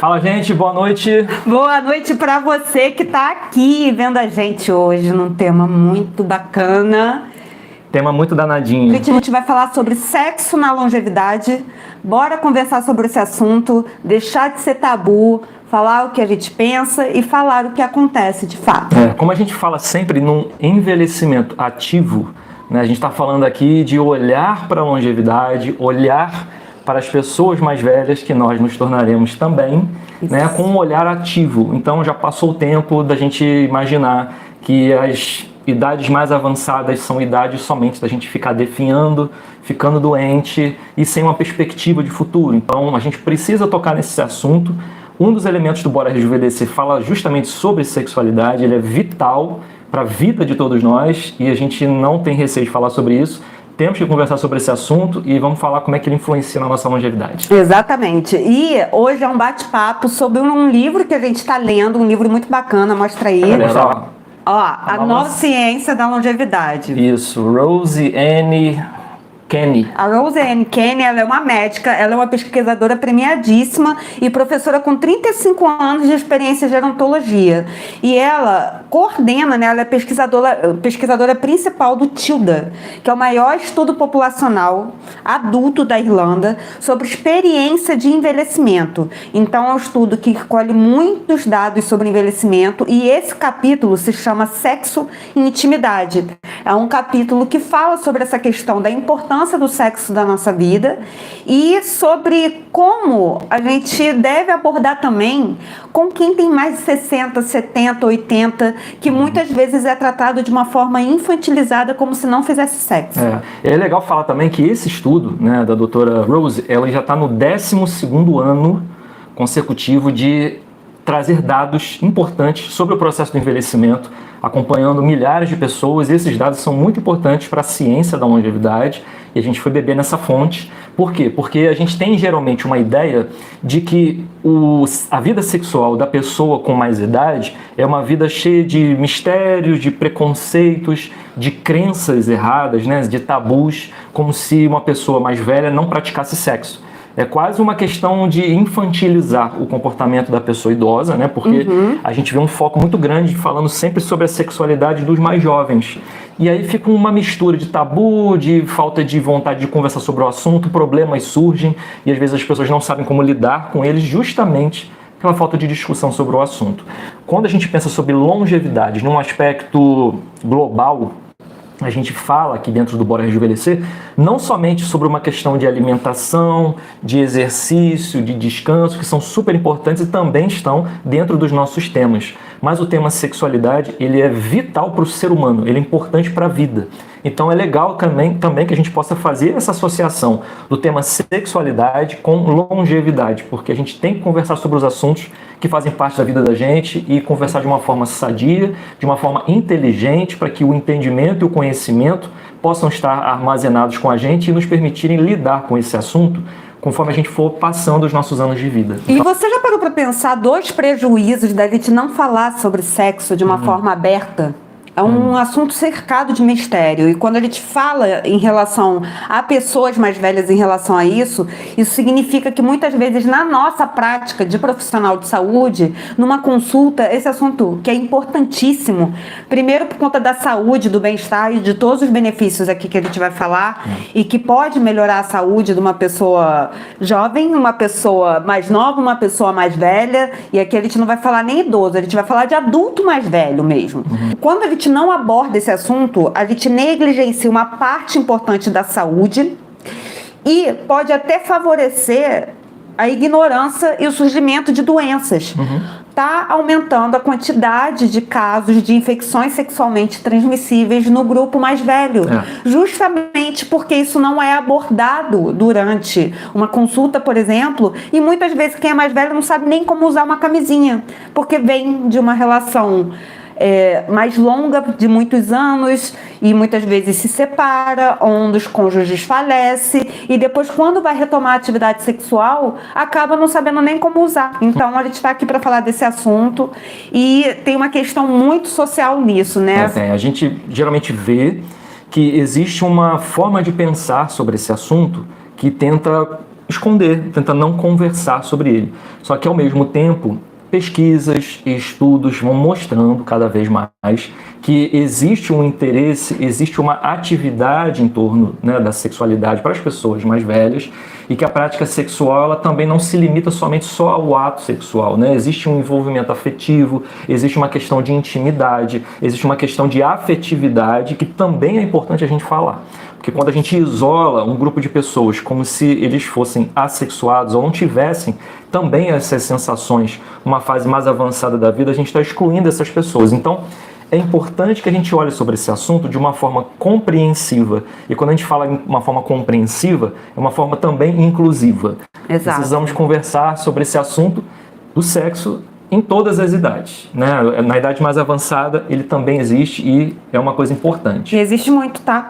Fala, gente, boa noite. Boa noite para você que está aqui vendo a gente hoje num tema muito bacana. Tema muito danadinho. A gente vai falar sobre sexo na longevidade. Bora conversar sobre esse assunto, deixar de ser tabu, falar o que a gente pensa e falar o que acontece de fato. Como a gente fala sempre num envelhecimento ativo, né, a gente está falando aqui de olhar para a longevidade, olhar para as pessoas mais velhas, que nós nos tornaremos também, né, com um olhar ativo. Então já passou o tempo da gente imaginar que as idades mais avançadas são idades somente da gente ficar definhando, ficando doente e sem uma perspectiva de futuro. Então a gente precisa tocar nesse assunto. Um dos elementos do Bora Rejuvenescer fala justamente sobre sexualidade, ele é vital para a vida de todos nós e a gente não tem receio de falar sobre isso. Temos que conversar sobre esse assunto e vamos falar como é que ele influencia na nossa longevidade. Exatamente. E hoje é um bate-papo sobre um livro que a gente está lendo, um livro muito bacana, mostra aí. Galera, A Nova Ciência da Longevidade. Isso, Rose Ann Kenny. A Rose Ann Kenny, ela é uma médica, ela é uma pesquisadora premiadíssima e professora com 35 anos de experiência em gerontologia. E ela coordena, né, ela é pesquisadora principal do TILDA, que é o maior estudo populacional adulto da Irlanda sobre experiência de envelhecimento. Então é um estudo que recolhe muitos dados sobre envelhecimento e esse capítulo se chama Sexo e Intimidade. É um capítulo que fala sobre essa questão da importância do sexo da nossa vida e sobre como a gente deve abordar também com quem tem mais de 60, 70, 80, que muitas vezes é tratado de uma forma infantilizada como se não fizesse sexo. É legal falar também que esse estudo, né, da doutora Rose, ela já está no 12º ano consecutivo de trazer dados importantes sobre o processo do envelhecimento, acompanhando milhares de pessoas, e esses dados são muito importantes para a ciência da longevidade, e a gente foi beber nessa fonte. Por quê? Porque a gente tem geralmente uma ideia de que a vida sexual da pessoa com mais idade é uma vida cheia de mistérios, de preconceitos, de crenças erradas, né, de tabus, como se uma pessoa mais velha não praticasse sexo. É quase uma questão de infantilizar o comportamento da pessoa idosa, né? Porque a gente vê um foco muito grande falando sempre sobre a sexualidade dos mais jovens. E aí fica uma mistura de tabu, de falta de vontade de conversar sobre o assunto, problemas surgem e às vezes as pessoas não sabem como lidar com eles justamente pela falta de discussão sobre o assunto. Quando a gente pensa sobre longevidade num aspecto global, a gente fala aqui dentro do Bora Rejuvenescer não somente sobre uma questão de alimentação, de exercício, de descanso, que são super importantes e também estão dentro dos nossos temas. Mas o tema sexualidade, ele é vital para o ser humano, ele é importante para a vida. Então é legal também que a gente possa fazer essa associação do tema sexualidade com longevidade, porque a gente tem que conversar sobre os assuntos que fazem parte da vida da gente e conversar de uma forma sadia, de uma forma inteligente, para que o entendimento e o conhecimento possam estar armazenados com a gente e nos permitirem lidar com esse assunto conforme a gente for passando os nossos anos de vida. E você já parou para pensar dois prejuízos da gente não falar sobre sexo de uma forma aberta? É um assunto cercado de mistério. E quando a gente fala em relação a pessoas mais velhas em relação a isso significa que muitas vezes na nossa prática de profissional de saúde, numa consulta, esse assunto que é importantíssimo, primeiro por conta da saúde, do bem-estar e de todos os benefícios aqui que a gente vai falar, e que pode melhorar a saúde de uma pessoa jovem, uma pessoa mais nova, uma pessoa mais velha, e aqui a gente não vai falar nem idoso, a gente vai falar de adulto mais velho mesmo. Quando a gente não aborda esse assunto, a gente negligencia uma parte importante da saúde e pode até favorecer a ignorância e o surgimento de doenças. Está aumentando a quantidade de casos de infecções sexualmente transmissíveis no grupo mais velho, justamente porque isso não é abordado durante uma consulta, por exemplo, e muitas vezes quem é mais velho não sabe nem como usar uma camisinha, porque vem de uma relação mais longa, de muitos anos, e muitas vezes se separa, um dos cônjuges falece, e depois quando vai retomar a atividade sexual, acaba não sabendo nem como usar. Então a gente está aqui para falar desse assunto, e tem uma questão muito social nisso, né? A gente geralmente vê que existe uma forma de pensar sobre esse assunto que tenta esconder, tenta não conversar sobre ele. Só que, ao mesmo tempo, pesquisas e estudos vão mostrando cada vez mais que existe um interesse, existe uma atividade em torno, né, da sexualidade para as pessoas mais velhas, e que a prática sexual ela também não se limita somente só ao ato sexual, né? Existe um envolvimento afetivo, existe uma questão de intimidade, existe uma questão de afetividade que também é importante a gente falar. Porque quando a gente isola um grupo de pessoas como se eles fossem assexuados ou não tivessem também essas sensações numa fase mais avançada da vida, a gente está excluindo essas pessoas. Então, é importante que a gente olhe sobre esse assunto de uma forma compreensiva. E quando a gente fala em uma forma compreensiva, é uma forma também inclusiva. Exato. Precisamos conversar sobre esse assunto do sexo em todas as idades, né? Na idade mais avançada, ele também existe e é uma coisa importante. E existe muito, tá?